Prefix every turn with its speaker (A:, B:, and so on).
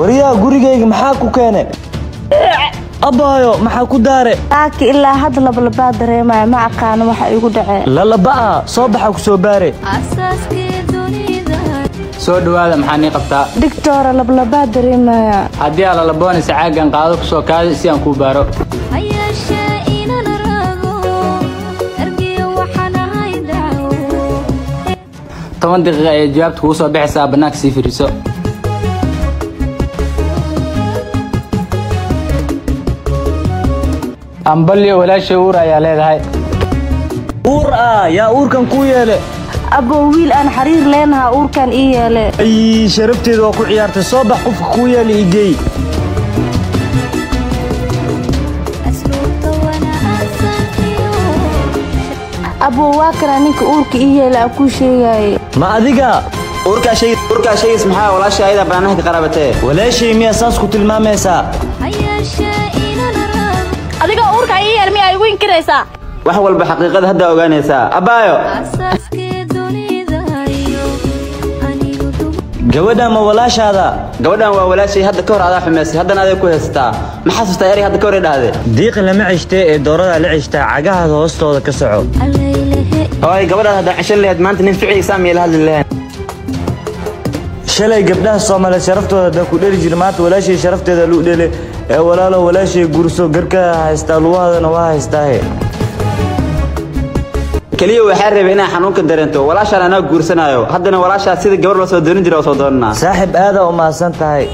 A: وريا gurigeyga maxaa ku keenay abaayo maxaa ku daare
B: laakiin ilaa had laba dareemay ma aqaan waxa igu dhacay
A: laba soo baxa ku soo baare
C: asaaskii dunida
D: soo dhawaada maxaa ni qabtaa
B: doctor laba dareemay
D: hadii ala laboon sacaagan qaado ku soo kaadi si aan ku baaro
C: ayasha inaan raago argiyo waxana haydaw
D: 10 daqiiqo ay jawaabtu ku soo bixisa banaanka si firiso ambalyo walaashay uur ayaa leedahay
A: uur yaa uurkan ku yeelay
B: abo wiil aan xariir leenahay uurkan ii yeelay
A: ay sharafteedu waa ku ciyaartay soo bax qofka ku yeelay igey
C: asluubta wana asankiyo
B: abo waa kana ninka uurka ii yeelay ku sheegay
A: ma adiga
E: uurka shay maxaa walaashay ayda baanaha ka qarabatay
A: walaashay miya saas ku tilmaamaysaa
C: ayasha inaan raago
B: adiga uurka ii yeelay miyaa igu inkiraysaa
E: wax walba xaqiiqada hadda ogaanaysaa abaayo
C: asaaskii dunida iyo anigu
A: gabadha ma walaashaada
E: gabadhan waa walaashay hadda ka hor adaa xumeysay haddana aday ku haystaa ma xasuustaa eray hadda ka hor idhaahde
A: diiq lama cishte ee doorada la cishtaa cagaha hoostooda ka soco
C: alaylehe
E: hooy gabadhan hadda cishan leeyahay maanta nin ficiisa meel hadli lahayn
A: shalay gabdhaha Soomaaliyeed sharaftooda ku dheeri jiray maanta walaashay sharafteeda loo dheelay ee walaalo walaashay gurso garka haysta luwaadana waa haystaa
E: kaliya waxa rabay inaan xanuunka dareento walaashaan anaa guursanayo haddana walaashaa sida gabar la soo doonin jiray oo soo doonana
A: saaxib aad u maasan tahay